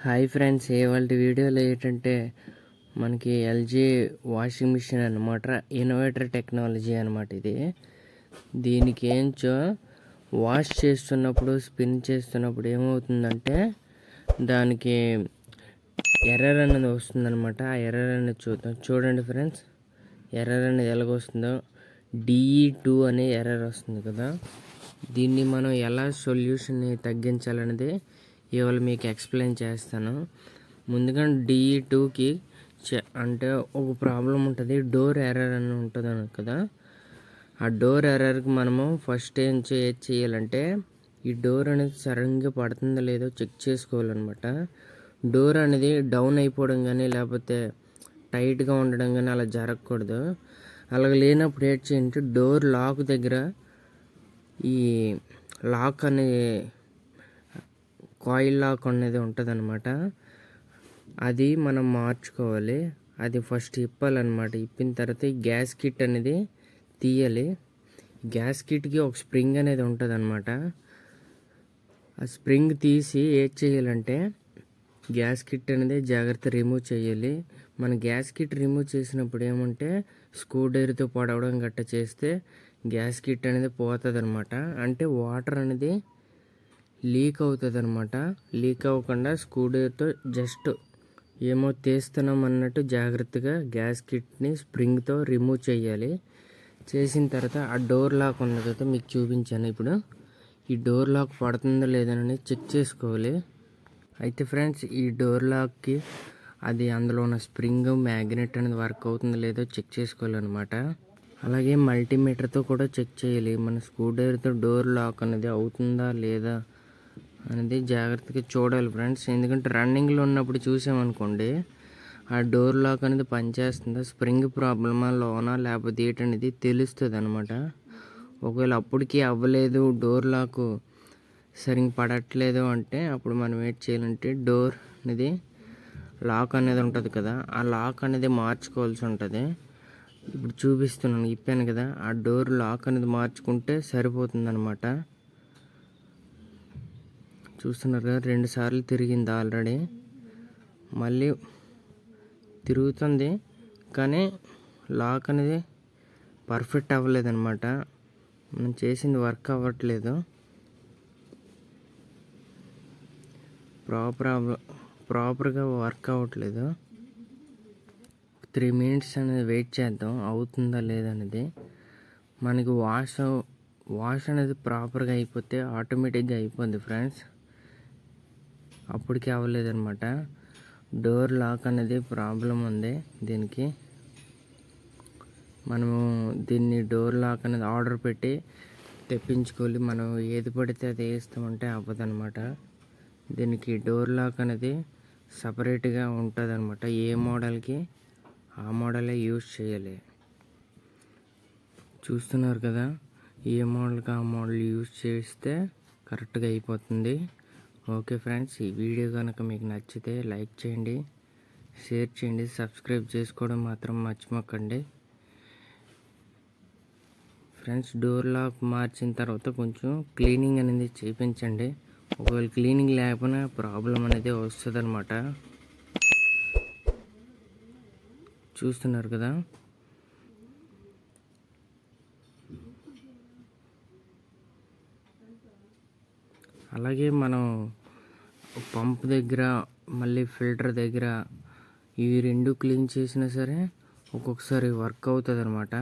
Hi friends, ఇవాళ వీడియోలో ఏంటంటే మనకి ఎల్జీ వాషింగ్ మిషన్ అనమాట. ఇన్నోవేటర్ టెక్నాలజీ అనమాట ఇది. దీనికి ఏంచో వాష్ చేస్తున్నప్పుడు, స్పిన్ చేస్తున్నప్పుడు ఏమవుతుందంటే దానికి ఎర్రర్ అనేది వస్తుందన్నమాట. ఆ ఎర్రర్ అనేది చూడండి ఫ్రెండ్స్. ఎర్రర్ అనేది ఎలాగొస్తుందో DE2 అనే ఎర్రర్ వస్తుంది కదా. దీన్ని మనం ఎలా సొల్యూషన్ని తగ్గించాలనేది ఇవాళ మీకు ఎక్స్ప్లెయిన్ చేస్తాను. ముందుగా DE2కి అంటే ఒక ప్రాబ్లం ఉంటుంది, డోర్ ఎర్రర్ అని ఉంటుంది కదా. ఆ డోర్ ఎర్రర్కి మనము ఫస్ట్ ఏం చేయాలంటే ఈ డోర్ అనేది సరిగ్గా పడుతుందో లేదో చెక్ చేసుకోవాలన్నమాట. డోర్ అనేది డౌన్ అయిపోవడం కానీ లేకపోతే టైట్గా ఉండడం కానీ అలా జరగకూడదు. అలాగ లేనప్పుడు ఏం చేయంటే డోర్ లాక్ దగ్గర ఈ లాక్ అనేది కాయిల్ లాక్ అనేది ఉంటుంది అనమాట. అది మనం మార్చుకోవాలి. అది ఫస్ట్ ఇప్పాలన్నమాట. ఇప్పిన తర్వాత ఈ గ్యాస్ కిట్ అనేది తీయాలి. గ్యాస్ కిట్కి ఒక స్ప్రింగ్ అనేది ఉంటుంది అనమాట. ఆ స్ప్రింగ్ తీసి ఏం చేయాలంటే గ్యాస్ కిట్ అనేది జాగ్రత్త రిమూవ్ చేయాలి. మన గ్యాస్ కిట్ రిమూవ్ చేసినప్పుడు ఏమంటే స్క్రూ డ్రైవర్తో పొడవడం గట్ట చేస్తే గ్యాస్ కిట్ అనేది పోతుంది అనమాట. అంటే వాటర్ అనేది లీక్ అవుతుంది అనమాట. లీక్ అవ్వకుండా స్క్రూ డ్రైవర్తో జస్ట్ ఏమో తీస్తున్నాం అన్నట్టు జాగ్రత్తగా గ్యాస్ కిట్ని స్ప్రింగ్తో రిమూవ్ చేయాలి. చేసిన తర్వాత ఆ డోర్ లాక్ ఉన్న తర్వాత మీకు చూపించాను. ఇప్పుడు ఈ డోర్ లాక్ పడుతుందో లేదని చెక్ చేసుకోవాలి. అయితే ఫ్రెండ్స్, ఈ డోర్ లాక్కి అది అందులో ఉన్న స్ప్రింగ్ మ్యాగ్నెట్ అనేది వర్క్ అవుతుందో లేదో చెక్ చేసుకోవాలన్నమాట. అలాగే మల్టీమీటర్తో కూడా చెక్ చేయాలి. మన స్క్రూ డ్రైవర్తో డోర్ లాక్ అనేది అవుతుందా లేదా అనేది జాగ్రత్తగా చూడాలి ఫ్రెండ్స్. ఎందుకంటే రన్నింగ్లో ఉన్నప్పుడు చూసామనుకోండి ఆ డోర్ లాక్ అనేది పనిచేస్తుందా, స్ప్రింగ్ ప్రాబ్లమా లోనా లేకపోతే ఏంటనేది తెలుస్తుంది అనమాట. ఒకవేళ అప్పటికి అవ్వలేదు, డోర్ లాక్ సరిగ్గా పడట్లేదు అంటే అప్పుడు మనం ఏం చేయాలంటే డోర్ అనేది లాక్ అనేది ఉంటుంది కదా, ఆ లాక్ అనేది మార్చుకోవాల్సి ఉంటుంది. ఇప్పుడు చూపిస్తున్నాను, ఇప్పాను కదా, ఆ డోర్ లాక్ అనేది మార్చుకుంటే సరిపోతుంది అనమాట. చూస్తున్నారు కదా, 2 సార్లు తిరిగింది ఆల్రెడీ. మళ్ళీ తిరుగుతుంది కానీ లాక్ అనేది పర్ఫెక్ట్ అవ్వలేదన్నమాట. మనం చేసింది వర్క్ అవ్వట్లేదు. ప్రాపర్గా వర్క్ అవ్వట్లేదు. 3 మినిట్స్ అనేది వెయిట్ చేద్దాం అవుతుందా లేదనేది. మనకి వాష్ అనేది ప్రాపర్గా అయిపోతే ఆటోమేటిక్గా అయిపోద్ది ఫ్రెండ్స్. అప్పటికే అవ్వలేదన్నమాట. డోర్ లాక్ అనేది ప్రాబ్లం ఉంది. దీనికి మనము దీన్ని డోర్ లాక్ అనేది ఆర్డర్ పెట్టి తెప్పించుకోవాలి. మనం ఏది పడితే అది వేస్తామంటే అవ్వదన్నమాట. దీనికి డోర్ లాక్ అనేది సపరేట్గా ఉంటుంది అనమాట. ఏ మోడల్కి ఆ మోడలే యూజ్ చేయాలి. చూస్తున్నారు కదా, ఏ మోడల్కి ఆ మోడల్ యూజ్ చేస్తే కరెక్ట్గా అయిపోతుంది. ఓకే ఫ్రెండ్స్, ఈ వీడియో కనుక మీకు నచ్చితే లైక్ చేయండి, షేర్ చేయండి, సబ్స్క్రైబ్ చేసుకోవడం మాత్రం మర్చిపోకండి ఫ్రెండ్స్. డోర్ లాక్ మార్చిన తర్వాత కొంచెం క్లీనింగ్ అనేది చేయించండి. ఒకవేళ క్లీనింగ్ లేకపోయినా ప్రాబ్లం అనేది వస్తుంది అనమాట. చూస్తున్నారు కదా, అలాగే మనం పంప్ దగ్గర మళ్ళీ ఫిల్టర్ దగ్గర ఇవి 2 క్లీన్ చేసినా సరే ఒక్కొక్కసారి వర్క్ అవుతుంది అనమాట.